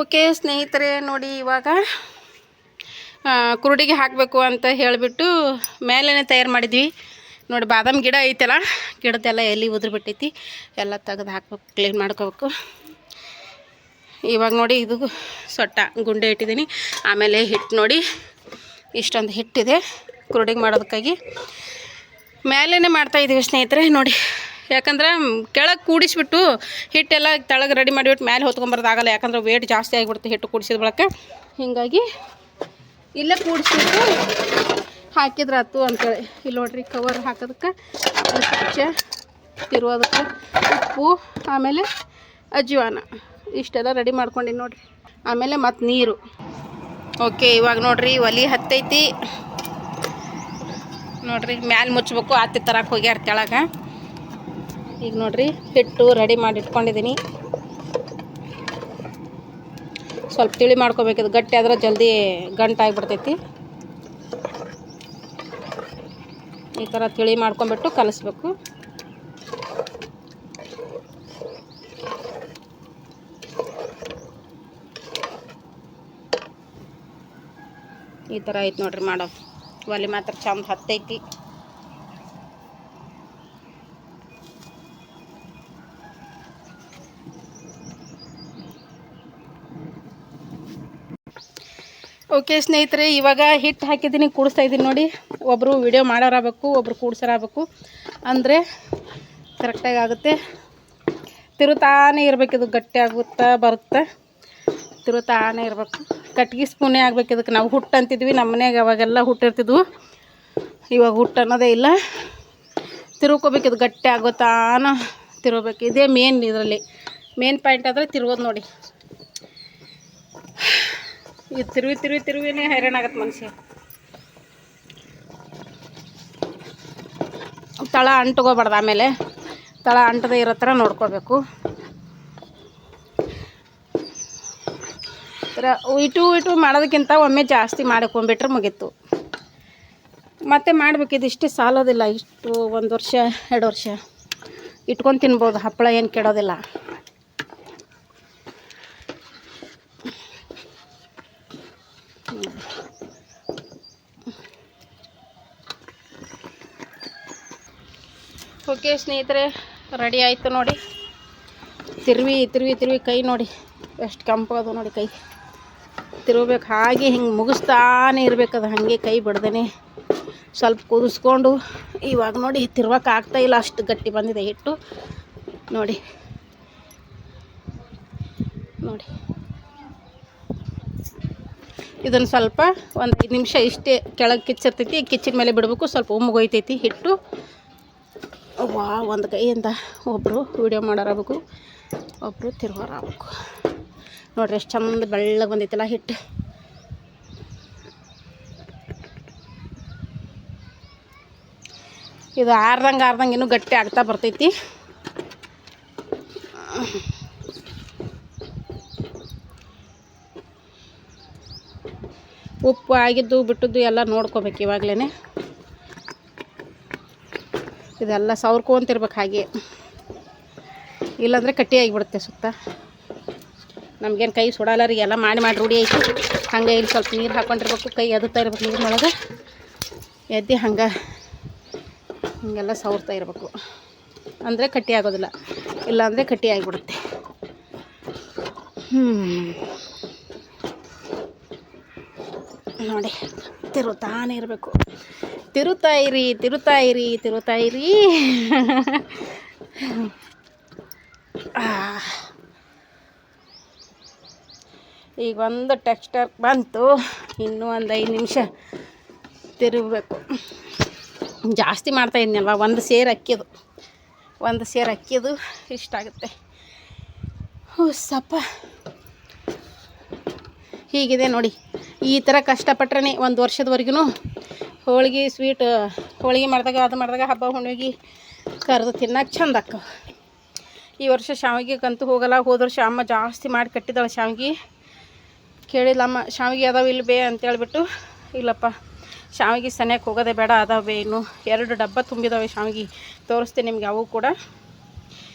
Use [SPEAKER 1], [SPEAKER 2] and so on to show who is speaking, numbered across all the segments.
[SPEAKER 1] Okay ಸ್ನೇಹಿತರೆ, ನೋಡಿ ಇವಾಗ ಕುರುಡಿಗೆ ಹಾಕಬೇಕು ಅಂತ ಹೇಳಿಬಿಟ್ಟು ಮೇಲೇ ತಯಾರು ಮಾಡಿದ್ವಿ. ನೋಡಿ ಬಾದಾಮ್ ಗಿಡ ಐತಲ್ಲ, ಗಿಡದೆಲ್ಲ ಎಲ್ಲಿ ಉದುರು ಬಿಟ್ಟೈತಿ, ಎಲ್ಲ ತೆಗೆದು ಹಾಕ್ಬೇಕು, ಕ್ಲೀನ್ ಮಾಡ್ಕೋಬೇಕು. ಇವಾಗ ನೋಡಿ ಇದು ಸೊಟ್ಟ ಗುಂಡೆ ಇಟ್ಟಿದ್ದೀನಿ. ಆಮೇಲೆ ಹಿಟ್ಟು ನೋಡಿ ಇಷ್ಟೊಂದು ಹಿಟ್ಟಿದೆ ಕುರುಡಿಗೆ ಮಾಡೋದಕ್ಕಾಗಿ ಮೇಲೇ ಮಾಡ್ತಾಯಿದ್ದೀವಿ ಸ್ನೇಹಿತರೆ. ನೋಡಿ ಯಾಕಂದ್ರೆ ಕೆಳಗೆ ಕೂಡಿಸ್ಬಿಟ್ಟು ಹಿಟ್ಟೆಲ್ಲ ತೆಳಗೆ ರೆಡಿ ಮಾಡಿಬಿಟ್ಟು ಮೇಲೆ ಹೊತ್ಕೊಂಬರೋದಾಗಲ್ಲ, ಯಾಕಂದ್ರೆ ವೇಟ್ ಜಾಸ್ತಿ ಆಗಿಬಿಡುತ್ತೆ ಹಿಟ್ಟು ಕೂಡಿಸಿದ ಬಳಕ. ಹೀಗಾಗಿ ಇಲ್ಲೇ ಕೂಡಿಸ್ಬಿಟ್ಟು ಹಾಕಿದ್ರಾತು ಅಂತೇಳಿ. ಇಲ್ಲಿ ನೋಡ್ರಿ ಕವರ್ ಹಾಕೋದಕ್ಕೆ ಸ್ವಚ್ಛ ತಿರುವುದಕ್ಕೆ ಉಪ್ಪು, ಆಮೇಲೆ ಅಜ್ವಾನ ಇಷ್ಟೆಲ್ಲ ರೆಡಿ ಮಾಡ್ಕೊಂಡಿನಿ ನೋಡಿರಿ. ಆಮೇಲೆ ಮತ್ತು ನೀರು. ಓಕೆ, ಇವಾಗ ನೋಡಿರಿ ಒಲೆ ಹತ್ತೈತಿ. ನೋಡಿರಿ ಮ್ಯಾಲೆ ಮುಚ್ಚಬೇಕು, ಆತಿ ತರಕ್ಕೆ ಹೋಗ್ಯಾರ ಕೆಳಗೆ. ಈಗ ನೋಡಿರಿ ಹಿಟ್ಟು ರೆಡಿ ಮಾಡಿ ಇಟ್ಕೊಂಡಿದ್ದೀನಿ. ಸ್ವಲ್ಪ ತಿಳಿ ಮಾಡ್ಕೋಬೇಕಿದು, ಗಟ್ಟಿ ಆದ್ರೆ ಜಲ್ದಿ ಗಂಟಾಗಿಬಿಡ್ತೈತಿ. ಈ ಥರ ತಿಳಿ ಮಾಡ್ಕೊಂಬಿಟ್ಟು ಕಲಿಸ್ಬೇಕು. ಈ ಥರ ಐತೆ ನೋಡ್ರಿ ಮಾಡೋದು. ಒಲೆ ಮಾತ್ರ ಚಂದ ಹತ್ತೈತಿ. ಓಕೆ ಸ್ನೇಹಿತರೆ, ಇವಾಗ ಹಿಟ್ಟು ಹಾಕಿದ್ದೀನಿ, ಕೂಡಿಸ್ತಾ ಇದ್ದೀನಿ ನೋಡಿ. ಒಬ್ಬರು ವಿಡಿಯೋ ಮಾಡೋರಾಗಬೇಕು, ಒಬ್ಬರು ಕೂಡ್ಸೋರಾಗಬೇಕು, ಅಂದರೆ ಕರೆಕ್ಟಾಗಿ ಆಗುತ್ತೆ. ತಿರುತಾನೇ ಇರಬೇಕು, ಇದು ಗಟ್ಟಿ ಆಗುತ್ತಾ ಬರುತ್ತೆ, ತಿರುತಾನೇ ಇರಬೇಕು. ಕಟ್ಗೆ ಸ್ಪೂನೇ ಆಗ್ಬೇಕು ಇದಕ್ಕೆ. ನಾವು ಹುಟ್ಟು ಅಂತಿದ್ವಿ ನಮ್ಮ ಮನೆಯಾಗ, ಅವಾಗೆಲ್ಲ ಹುಟ್ಟಿರ್ತಿದ್ವು. ಇವಾಗ ಹುಟ್ಟು ಅನ್ನೋದೇ ಇಲ್ಲ. ತಿರುವ್ಕೋಬೇಕು, ಇದು ಗಟ್ಟಿ ಆಗುತ್ತಾನ ತಿರುಗಬೇಕು. ಇದೇ ಮೇನ್, ಇದರಲ್ಲಿ ಮೇನ್ ಪಾಯಿಂಟ್ ಆದರೆ ತಿರುಗೋದು ನೋಡಿ. ಇದು ತಿರುವಿನೇ ಹೈರಾಣಾಗತ್ತೆ ಮನುಷ್ಯ. ತಳ ಅಂಟ್ಕೋಬಾರ್ದು, ಆಮೇಲೆ ತಳ ಅಂಟದೇ ಇರೋ ಥರ ನೋಡ್ಕೋಬೇಕು. ಇಟು ಮಾಡೋದಕ್ಕಿಂತ ಒಮ್ಮೆ ಜಾಸ್ತಿ ಮಾಡ್ಕೊಂಬಿಟ್ರೆ ಮುಗೀತು. ಮತ್ತೆ ಮಾಡಬೇಕು, ಇದಿಷ್ಟೇ ಸಾಲೋದಿಲ್ಲ. ಇಷ್ಟು 1 ವರ್ಷ 2 ವರ್ಷ ಇಟ್ಕೊಂಡು ತಿನ್ಬೋದು. ಹಪ್ಪಳ ಏನು ಕೆಡೋದಿಲ್ಲ. ಓಕೆ ಸ್ನೇಹಿತರೆ, ರೆಡಿ ಆಯಿತು ನೋಡಿ. ತಿರುವಿ ಕೈ ನೋಡಿ ಎಷ್ಟು ಕೆಂಪದು ನೋಡಿ. ಕೈ ತಿರುಗಬೇಕು, ಹಾಗೆ ಹಿಂಗೆ ಮುಗಿಸ್ತಾನೆ ಇರಬೇಕದು, ಹಾಗೆ ಕೈ ಬಿಡ್ದೇ ಸ್ವಲ್ಪ ಕುದಿಸ್ಕೊಂಡು. ಇವಾಗ ನೋಡಿ ತಿರ್ವಕ್ಕೆ ಆಗ್ತಾಯಿಲ್ಲ, ಅಷ್ಟು ಗಟ್ಟಿ ಬಂದಿದೆ ಹಿಟ್ಟು ನೋಡಿ. ಇದನ್ನು ಸ್ವಲ್ಪ 1-5 ನಿಮಿಷ ಇಷ್ಟೇ ಕೆಳಗೆ ಕಿಚ್ಚಿರ್ತೈತಿ. ಕಿಚ್ಚಿನ ಮೇಲೆ ಬಿಡಬೇಕು, ಸ್ವಲ್ಪ ಉಮ್ಮಗೋಯ್ತೈತಿ ಹಿಟ್ಟು. ಒಂದು ಕೈಯಿಂದ ಒಬ್ಬರು ವಿಡಿಯೋ ಮಾಡೋರಾಗಬೇಕು, ಒಬ್ಬರು ತಿರುಗೋರಾಗಬೇಕು. ನೋಡ್ರಿ ಎಷ್ಟು ಚಂದ ಬೆಳ್ಳಗೆ ಬಂದೈತಿಲ್ಲ ಹಿಟ್ಟು. ಇದು ಆರ್ದಂಗೆ ಇನ್ನೂ ಗಟ್ಟಿ ಆಗ್ತಾ ಬರ್ತೈತಿ. ಉಪ್ಪು ಆಗಿದ್ದು ಬಿಟ್ಟದ್ದು ಎಲ್ಲ ನೋಡ್ಕೋಬೇಕು ಇವಾಗಲೇ. ಇದೆಲ್ಲ ಸವರ್ಕೊಂತಿರ್ಬೇಕು ಹಾಗೆ, ಇಲ್ಲಾಂದರೆ ಕಟ್ಟಿ ಆಗಿಬಿಡುತ್ತೆ ಸುತ್ತ. ನಮಗೇನು ಕೈ ಸುಡಲ್ಲರಿಗೆ ಎಲ್ಲ ಮಾಡಿ ರೂಢಿ ಐತಿ. ಹಂಗೆ ಇಲ್ಲಿ ಸ್ವಲ್ಪ ನೀರು ಹಾಕ್ಕೊಂಡಿರ್ಬೇಕು, ಕೈ ಎದುತ್ತಾ ಇರ್ಬೇಕು ನೀರಿನೊಳಗೆ ಎದ್ದು ಹಿಂಗೆಲ್ಲ ಸವರ್ತಾ ಇರಬೇಕು. ಅಂದರೆ ಕಟ್ಟಿ ಆಗೋದಿಲ್ಲ, ಇಲ್ಲಾಂದರೆ ಕಟ್ಟಿ ಆಗಿಬಿಡುತ್ತೆ. ನೋಡಿ ತಿರುತ್ತಾನೆ ಇರಬೇಕು. ತಿರುತ್ತಾ ಇರಿ. ಈಗ ಒಂದು ಟೆಕ್ಸ್ಚರ್ ಬಂತು, ಇನ್ನೂ ಒಂದು 5 ನಿಮಿಷ ತಿರುಗಬೇಕು. ಜಾಸ್ತಿ ಮಾಡ್ತಾಯಿದ್ನಲ್ವ, ಒಂದು ಸೇರು ಅಕ್ಕಿದು ಇಷ್ಟಾಗುತ್ತೆ. ಸಪ್ಪ ಹೀಗಿದೆ ನೋಡಿ. ಈ ಥರ ಕಷ್ಟಪಟ್ರೆ 1 ವರ್ಷದವರೆಗೂ ಹೋಳಿಗೆ ಮಾಡಿದಾಗ ಹಬ್ಬ ಹುಣ್ಣಿಗೆ ಕರೆದು ತಿನ್ನಕ್ಕೆ ಚಂದ ಅಕ್ಕ. ಈ ವರ್ಷ ಶಾವಿಗೆಗಂತೂ ಹೋಗಲ್ಲ. ಹೋದ ವರ್ಷ ಅಮ್ಮ ಜಾಸ್ತಿ ಮಾಡಿ ಕಟ್ಟಿದ್ದಾಳೆ ಶಾವಿಗೆ. ಕೇಳಿಲ್ಲ ಅಮ್ಮ, ಶಾವಿಗೆ ಅದಾವೆ ಇಲ್ಲಿ ಬೇ ಅಂತೇಳ್ಬಿಟ್ಟು. ಇಲ್ಲಪ್ಪ, ಶಾವಿಗೆ ಸನಿಯಕ್ಕೆ ಹೋಗೋದೇ ಬೇಡ, ಅದಾವೆ ಇನ್ನು 2 ಡಬ್ಬ ತುಂಬಿದಾವೆ ಶಾವಿಗೆ. ತೋರಿಸ್ತೀನಿ ನಿಮ್ಗೆ ಅವು ಕೂಡ.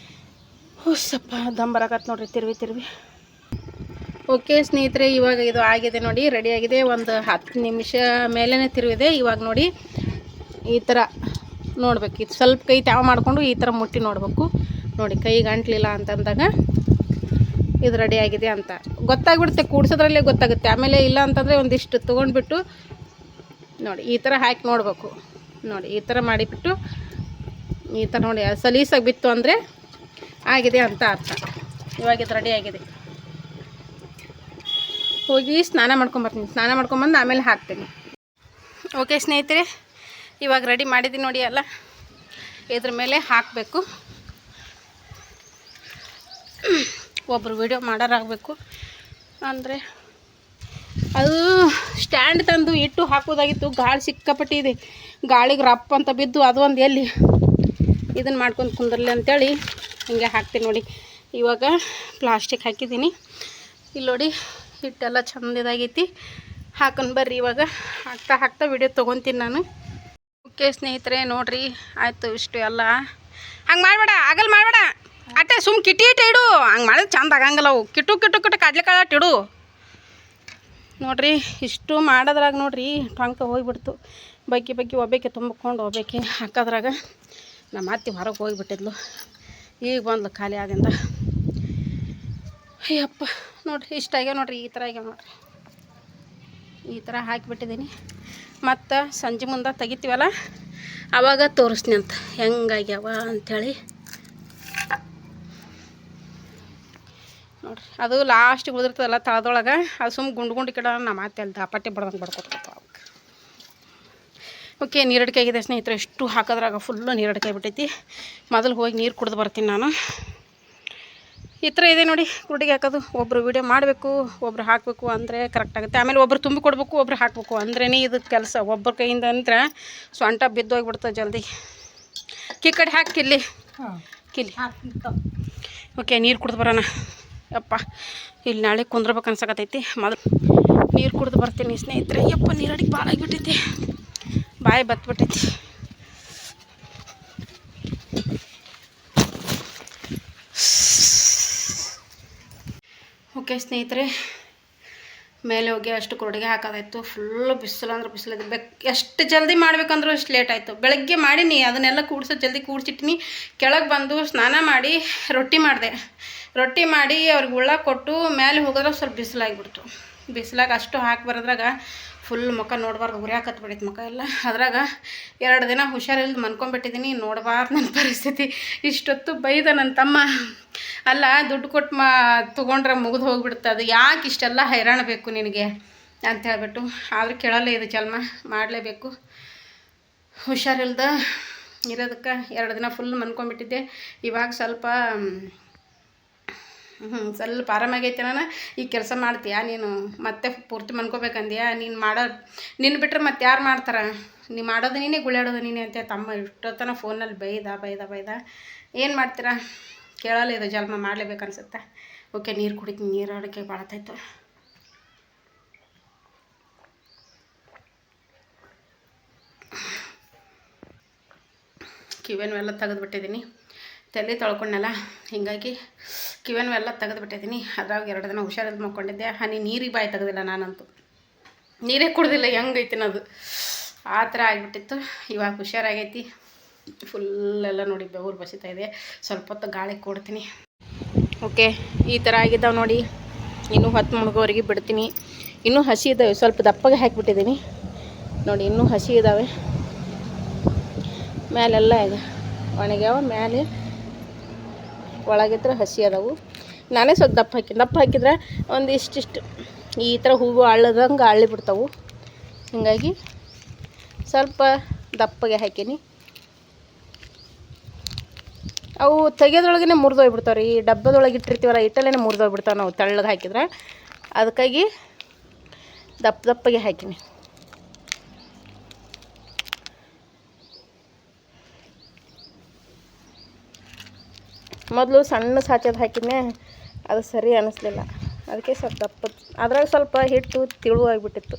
[SPEAKER 1] ಸ್ವಲ್ಪ ದಮ್ ಬರಕತ್ತೆ ನೋಡ್ರಿ. ತಿರುವಿ ಓಕೆ ಸ್ನೇಹಿತರೆ, ಇವಾಗ ಇದು ಆಗಿದೆ ನೋಡಿ, ರೆಡಿಯಾಗಿದೆ. ಒಂದು 10 ನಿಮಿಷ ಮೇಲೇ ತಿರುವಿದೆ. ಇವಾಗ ನೋಡಿ ಈ ಥರ ನೋಡ್ಬೇಕು. ಇದು ಸ್ವಲ್ಪ ಕೈ ತ್ಯಾವ ಮಾಡಿಕೊಂಡು ಈ ಥರ ಮುಟ್ಟಿ ನೋಡಬೇಕು. ನೋಡಿ ಕೈಗೆ ಅಂಟ್ಲಿಲ್ಲ ಅಂತಂದಾಗ ಇದು ರೆಡಿಯಾಗಿದೆ ಅಂತ ಗೊತ್ತಾಗ್ಬಿಡುತ್ತೆ. ಕೂಡ್ಸೋದ್ರಲ್ಲೇ ಗೊತ್ತಾಗುತ್ತೆ. ಆಮೇಲೆ ಇಲ್ಲ ಅಂತಂದರೆ ಒಂದಿಷ್ಟು ತೊಗೊಂಡ್ಬಿಟ್ಟು ನೋಡಿ ಈ ಥರ ಹಾಕಿ ನೋಡಬೇಕು. ನೋಡಿ ಈ ಥರ ಮಾಡಿಬಿಟ್ಟು ಈ ಥರ ನೋಡಿ ಸಲೀಸಾಗಿ ಬಿತ್ತು ಅಂದರೆ ಆಗಿದೆ ಅಂತ ಅರ್ಥ. ಇವಾಗ ಇದು ರೆಡಿಯಾಗಿದೆ. ಹೋಗಿ ಸ್ನಾನ ಮಾಡ್ಕೊಂಬರ್ತೀನಿ. ಸ್ನಾನ ಮಾಡ್ಕೊಂಬಂದು ಆಮೇಲೆ ಹಾಕ್ತೀನಿ. ಓಕೆ ಸ್ನೇಹಿತರೆ, ಇವಾಗ ರೆಡಿ ಮಾಡಿದ್ದೀನಿ ನೋಡಿ. ಎಲ್ಲ ಇದ್ರ ಮೇಲೆ ಹಾಕಬೇಕು. ಒಬ್ಬರು ವಿಡಿಯೋ ಮಾಡೋರಾಗಬೇಕು ಅಂದರೆ ಅದು ಸ್ಟ್ಯಾಂಡ್ ತಂದು ಇಟ್ಟು ಹಾಕೋದಾಗಿತ್ತು. ಗಾಳಿ ಸಿಕ್ಕಾಪಟ್ಟಿದೆ. ಗಾಳಿಗೆ ರಪ್ಪ ಅಂತ ಬಿದ್ದು ಅದು ಒಂದು ಎಲ್ಲಿ ಇದನ್ನು ಮಾಡ್ಕೊಂಡು ಕುಂದರ್ಲಿ ಅಂಥೇಳಿ ಹಿಂಗೆ ಹಾಕ್ತೀನಿ ನೋಡಿ. ಇವಾಗ ಪ್ಲಾಸ್ಟಿಕ್ ಹಾಕಿದ್ದೀನಿ. ಇಲ್ಲಿ ನೋಡಿ ಹಿಟ್ಟೆಲ್ಲ ಚಂದದಾಗೈತಿ. ಹಾಕೊಂಡು ಬರ್ರಿ. ಇವಾಗ ಹಾಕ್ತಾ ವಿಡಿಯೋ ತೊಗೊತೀನಿ ನಾನು. ಓಕೆ ಸ್ನೇಹಿತರೆ, ನೋಡಿರಿ ಆಯಿತು. ಇಷ್ಟು ಎಲ್ಲ ಹಂಗೆ ಮಾಡಬೇಡ, ಆಗಲ್ಲ ಮಾಡಬೇಡ. ಅಟ್ಟೆ ಸುಮ್ಮ ಕಿಟಿ ಇಡು. ಹಂಗೆ ಮಾಡಿದ್ರೆ ಚಂದ ಆಗಂಗಿಲ್ಲ. ಅವು ಕಿಟು ಕಡ್ಲೆಕಾಳು ಇಡು. ನೋಡಿರಿ ಇಷ್ಟು ಮಾಡೋದ್ರಾಗ ನೋಡಿರಿ ಟೊಂಕ ಹೋಗಿಬಿಡ್ತು. ಬಗ್ಗಿ ಒಬ್ಬಾಕೆ ತುಂಬಿಕೊಂಡು ಒಬ್ಬಾಕೆ ಹಾಕೋದ್ರಾಗ ನಮ್ಮ ಅತ್ತೆ ಹೊರಗೆ ಹೋಗಿಬಿಟ್ಟಿದ್ಲು. ಈಗ ಬಂದ್ಲು ಖಾಲಿ ಆಗಿಂದ. ಅಯ್ಯಪ್ಪ ನೋಡಿರಿ ಇಷ್ಟ ಆಗ್ಯಾವ ನೋಡಿರಿ. ಈ ಥರ ಆಗ್ಯಾವ ನೋಡಿರಿ. ಈ ಥರ ಹಾಕಿಬಿಟ್ಟಿದ್ದೀನಿ. ಮತ್ತು ಸಂಜೆ ಮುಂದೆ ತೆಗಿತೀವಲ್ಲ ಆವಾಗ ತೋರಿಸ್ತೀನಿ ಅಂತ ಹೆಂಗಾಗ್ಯಾವ ಅಂಥೇಳಿ. ನೋಡಿರಿ ಅದು ಲಾಸ್ಟಿಗೆ ಉಳಿದಿರ್ತದಲ್ಲ ತಳದೊಳಗೆ, ಅದು ಸುಮ್ಮ ಗುಂಡು ಕಿಡ ನಮ್ಮ ಅತ್ತೆ ಅಲ್ಲಿ ದಾಪಾಟಿ ಬಡ್ದಂಗೆ ಬಡ್ಕೊತ. ಓಕೆ, ನೀರಡಿಕೆ ಆಗಿದೆ ಸ್ನೇಹಿತರೆ. ಎಷ್ಟು ಹಾಕೋದ್ರಾಗ ಫುಲ್ಲು ನೀರಡಿಕೆ ಬಿಟ್ಟೈತಿ. ಮೊದಲು ಹೋಗಿ ನೀರು ಕುಡಿದು ಬರ್ತೀನಿ ನಾನು. ಈ ಥರ ಇದೆ ನೋಡಿ ಕುರುಡಿಗೆ ಹಾಕೋದು. ಒಬ್ಬರು ವೀಡಿಯೋ ಮಾಡಬೇಕು, ಒಬ್ರು ಹಾಕಬೇಕು ಅಂದರೆ ಕರೆಕ್ಟಾಗುತ್ತೆ. ಆಮೇಲೆ ಒಬ್ಬರು ತುಂಬಿ ಕೊಡಬೇಕು, ಒಬ್ರು ಹಾಕಬೇಕು ಅಂದ್ರೇ ಇದು ಕೆಲಸ. ಒಬ್ಬರ ಕೈಯಿಂದ ಅಂದ್ರೆ ಸೊಂಟ ಬಿದ್ದೋಗಿಬಿಡ್ತದೆ ಜಲ್ದಿ. ಕಡೆ ಹಾಕಿ ಕಿಲ್ಲಿ. ಓಕೆ, ನೀರು ಕುಡ್ದು ಬರೋಣ. ಯಪ್ಪ ಇಲ್ಲಿ ನಾಳೆ ಕುಂದ್ರಬೇಕು ಅನ್ಸಕತ್ತೈತಿ. ಮೊದಲು ನೀರು ಕುಡ್ದು ಬರ್ತೀನಿ ಸ್ನೇಹಿತರೆ. ಯಪ್ಪ ನೀರಡಿಗೆ ಭಾಳ ಆಗಿಬಿಟ್ಟೈತಿ. ಬಾಯಿ ಬತ್ಬಿಟ್ಟೈತಿ. ಓಕೆ ಸ್ನೇಹಿತರೆ, ಮೇಲೆ ಹೋಗಿ ಅಷ್ಟು ಕೊರಡಿಗೆ ಹಾಕೋದಾಯ್ತು. ಫುಲ್ಲು ಬಿಸಿಲು ಅಂದ್ರೆ ಬಿಸಿಲಿದೆ. ಎಷ್ಟು ಜಲ್ದಿ ಮಾಡ್ಬೇಕಂದ್ರೂ ಅಷ್ಟು ಲೇಟ್ ಆಯಿತು. ಬೆಳಗ್ಗೆ ಮಾಡೀನಿ, ಅದನ್ನೆಲ್ಲ ಜಲ್ದಿ ಕೂಡಿಸಿಟ್ಟಿನಿ. ಕೆಳಗೆ ಬಂದು ಸ್ನಾನ ಮಾಡಿ ರೊಟ್ಟಿ ಮಾಡಿದೆ. ರೊಟ್ಟಿ ಮಾಡಿ ಅವ್ರಿಗೆ ಉಳ್ಳ ಕೊಟ್ಟು ಮೇಲೆ ಹೋಗೋದ್ರೆ ಸ್ವಲ್ಪ ಬಿಸಿಲಾಗಿಬಿಡ್ತು. ಬಿಸಿಲಾಗ ಅಷ್ಟು ಹಾಕಿ ಬರೋದ್ರಾಗ ಫುಲ್ ಮುಖ ನೋಡಬಾರ್ದು, ಉರಿಯಾಕತ್ಬಿಡೈತೆ ಮುಖ ಎಲ್ಲ. ಅದ್ರಾಗ 2 ದಿನ ಹುಷಾರಿಲ್ದು ಮನ್ಕೊಂಡ್ಬಿಟ್ಟಿದ್ದೀನಿ. ನೋಡಬಾರ್ದು ನನ್ನ ಪರಿಸ್ಥಿತಿ. ಇಷ್ಟೊತ್ತು ಬೈದ ನನ್ನ ತಮ್ಮ, ಅಲ್ಲ ದುಡ್ಡು ಕೊಟ್ಟು ತೊಗೊಂಡ್ರೆ ಮುಗಿದು ಹೋಗ್ಬಿಡುತ್ತೆ, ಅದು ಯಾಕೆ ಇಷ್ಟೆಲ್ಲ ಹೈರಾಣ ಬೇಕು ನಿನಗೆ ಅಂತ ಹೇಳ್ಬಿಟ್ಟು. ಆದರೂ ಕೇಳಲ್ಲ, ಇದು ಜನ್ಮ ಮಾಡಲೇಬೇಕು. ಹುಷಾರಿಲ್ದ ಇರೋದಕ್ಕೆ 2 ದಿನ ಫುಲ್ ಮನ್ಕೊಂಡ್ಬಿಟ್ಟಿದ್ದೆ. ಇವಾಗ ಸ್ವಲ್ಪ ಆರಾಮಾಗೈತೆ. ನಾನು ಈ ಕೆಲಸ ಮಾಡ್ತೀಯಾ ನೀನು, ಮತ್ತೆ ಪೂರ್ತಿ ಮನ್ಕೋಬೇಕಂದ್ಯಾ ನೀನು ನಿನ್ನ ಬಿಟ್ಟರೆ ಮತ್ತೆ ಯಾರು ಮಾಡ್ತಾರೆ, ನೀನು ಮಾಡೋದು ನೀನೇ ಗುಳ್ಯಾಡೋದು ನೀನೇ ಅಂತ ತಮ್ಮ ಇಷ್ಟೊತ್ತನ ಫೋನಲ್ಲಿ ಬೈದ ಏನು ಮಾಡ್ತೀರಾ, ಕೇಳಲ್ಲ. ಇದು ಜನ್ಮ ಮಾಡಲೇಬೇಕು ಅನ್ಸುತ್ತೆ. ಓಕೆ, ನೀರು ಕುಡಿತೀನಿ. ನೀರು ಅಡಿಕೆ ಭಾಳತ್ತಾಯ್ತು. ಕಿವಿಯನ್ನೆಲ್ಲ ತೆಗೆದುಬಿಟ್ಟಿದ್ದೀನಿ. ತಲೆ ತೊಳ್ಕೊಂಡಲ್ಲ, ಹೀಗಾಗಿ ಕಿವಿಯನ್ನೆಲ್ಲ ತೆಗೆದುಬಿಟ್ಟಿದ್ದೀನಿ. ಅದ್ರಾಗ 2 ದಿನ ಹುಷಾರಿದ್ದು ಮಕ್ಕೊಂಡಿದ್ದೆ. ಹನಿ ನೀರಿಗೆ ಬಾಯಿ ತೆಗೆದಿಲ್ಲ ನಾನಂತೂ. ನೀರೇ ಕುಡ್ದಿಲ್ಲ, ಹೆಂಗೈತಿ ಅದು ಆ ಥರ ಆಗಿಬಿಟ್ಟಿತ್ತು. ಇವಾಗ ಹುಷಾರಾಗೈತಿ. ಫುಲ್ಲೆಲ್ಲ ನೋಡಿ ಬೆವರು ಬಸಿತಾ ಇದೆ. ಸ್ವಲ್ಪ ಹೊತ್ತು ಗಾಳಿ ಕೊಡ್ತೀನಿ. ಓಕೆ, ಈ ಥರ ಆಗಿದ್ದಾವೆ ನೋಡಿ. ಇನ್ನೂ 10 ಮುಳುಗೋವರೆಗೆ ಬಿಡ್ತೀನಿ. ಇನ್ನೂ ಹಸಿ ಇದ್ದಾವೆ. ಸ್ವಲ್ಪ ದಪ್ಪಗೆ ಹಾಕಿಬಿಟ್ಟಿದ್ದೀನಿ ನೋಡಿ. ಇನ್ನೂ ಹಸಿ ಇದ್ದಾವೆ. ಮೇಲೆಲ್ಲ ಇದೆ ಒಣಗ್ಯಾವ. ಮೇಲೆ ಒಳಗಿದ್ರೆ ಹಸಿ ಅದಾವು. ನಾನೇ ಸ್ವಲ್ಪ ದಪ್ಪ ಹಾಕಿದ್ರೆ ಒಂದು ಇಷ್ಟಿಷ್ಟು ಈ ಥರ ಹೂವು ಅಳ್ಳದಂಗೆ ಅಳ್ಳಿ ಬಿಡ್ತಾವು. ಹೀಗಾಗಿ ಸ್ವಲ್ಪ ದಪ್ಪಗೆ ಹಾಕೀನಿ. ಅವು ತೆಗೆಯೋದ್ರೊಳಗೇ ಮುರಿದೋಗ್ಬಿಡ್ತಾವೆ ರೀ. ಈ ಡಬ್ಬದೊಳಗೆ ಇಟ್ಟಿರ್ತೀವಲ್ಲ, ಇಟ್ಟಲ್ಲೇ ಮುರಿದೋಗ್ಬಿಡ್ತಾವೆ ನಾವು ತೆಳ್ಳಗೆ ಹಾಕಿದ್ರೆ. ಅದಕ್ಕಾಗಿ ದಪ್ಪಗೆ ಹಾಕೀನಿ. ಮೊದಲು ಸಣ್ಣ ಸಾಚದ ಹಾಕಿದ್ನೆ, ಅದು ಸರಿ ಅನ್ನಿಸ್ಲಿಲ್ಲ. ಅದಕ್ಕೆ ಸ್ವಲ್ಪ ದಪ್ಪ, ಅದ್ರಾಗ ಸ್ವಲ್ಪ ಹಿಟ್ಟು ತಿಳುವಾಗಿಬಿಟ್ಟಿತ್ತು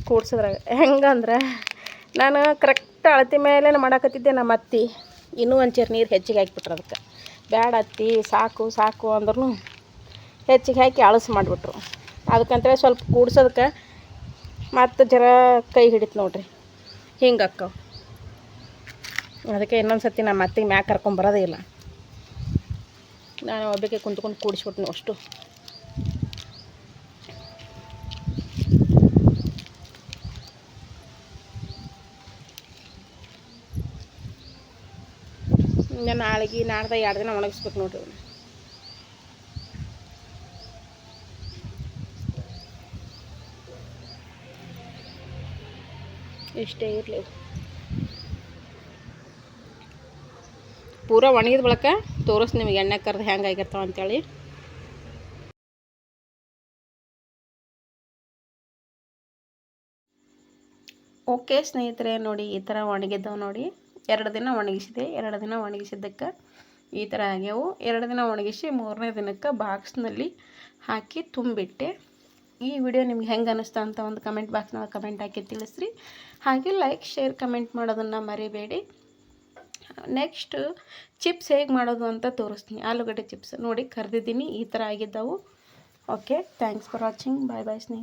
[SPEAKER 1] ಕೂಡ್ಸೋದ್ರಾಗ. ಹೆಂಗಂದ್ರೆ ನಾನು ಕರೆಕ್ಟ್ ಅಳತೆ ಮೇಲೆ ಮಾಡಾಕತ್ತಿದ್ದೆ. ನಮ್ಮ ಅತ್ತಿ ಇನ್ನೂ ಒಂಚೂರು ನೀರು ಹೆಚ್ಚಿಗೆ ಹಾಕಿಬಿಟ್ರು. ಅದಕ್ಕೆ ಬೇಡ ಅತ್ತಿ ಸಾಕು ಅಂದ್ರೂ ಹೆಚ್ಚಿಗೆ ಹಾಕಿ ಅಳಸು ಮಾಡಿಬಿಟ್ರು. ಅದಕ್ಕಂತೇಳಿ ಸ್ವಲ್ಪ ಕೂಡ್ಸೋದಕ್ಕೆ ಮತ್ತು ಜರ ಕೈ ಹಿಡಿತು ನೋಡ್ರಿ, ಹಿಂಗೆ ಅಕ್ಕವ. ಅದಕ್ಕೆ ಇನ್ನೊಂದು ಸರ್ತಿ ನಮ್ಮ ಅತ್ತಿಗೆ ಮ್ಯಾಕೆ ಕರ್ಕೊಂಬರೋದೇ ಇಲ್ಲ. ನಾನು ಒಬ್ಬಕ್ಕೆ ಕುಂತ್ಕೊಂಡು ಕೂಡಿಸ್ಬಿಟ್ನು ಅಷ್ಟು. ನಾಳೆಗೆ ನಾಡ್ದ 2 ದಿನ ಒಣಗಿಸ್ಬೇಕು ನೋಡ್ರಿ. ಇಷ್ಟೇ ಇರಲಿ. ಪೂರ ಒಣಗಿದ ಬಳಿಕ ತೋರಿಸ್ ನಿಮಗೆ ಎಣ್ಣೆ ಕರೆದು ಹೆಂಗೆ ಆಗಿರ್ತಾವೆ ಅಂತೇಳಿ. ಓಕೆ ಸ್ನೇಹಿತರೆ, ನೋಡಿ ಈ ಥರ ಒಣಗಿದ್ದಾವೆ ನೋಡಿ. 2 ದಿನ ಒಣಗಿಸಿದೆ. 2 ದಿನ ಒಣಗಿಸಿದ್ದಕ್ಕೆ ಈ ಥರ ಆಗ್ಯಾವು. 2 ದಿನ ಒಣಗಿಸಿ 3ನೇ ದಿನಕ್ಕೆ ಬಾಕ್ಸ್ನಲ್ಲಿ ಹಾಕಿ ತುಂಬಿಟ್ಟೆ. ಈ ವಿಡಿಯೋ ನಿಮ್ಗೆ ಹೆಂಗೆ ಅನ್ನಿಸ್ತಾ ಅಂತ ಒಂದು ಕಮೆಂಟ್ ಬಾಕ್ಸ್ನಾಗ ಕಮೆಂಟ್ ಹಾಕಿ ತಿಳಿಸ್ರಿ. ಹಾಗೆ ಲೈಕ್, ಶೇರ್, ಕಮೆಂಟ್ ಮಾಡೋದನ್ನು ಮರಿಬೇಡಿ. ನೆಕ್ಸ್ಟ್ ಚಿಪ್ಸ್ ಹೇಗೆ ಮಾಡೋದು ಅಂತ ತೋರಿಸ್ತೀನಿ. ಆಲೂಗಡ್ಡೆ ಚಿಪ್ಸ್ ನೋಡಿ ಕರೆದಿದ್ದೀನಿ, ಈ ಥರ ಆಗಿದ್ದವು. Okay, thanks for watching. Bye bye ಸ್ನೇಹಿತರೆ.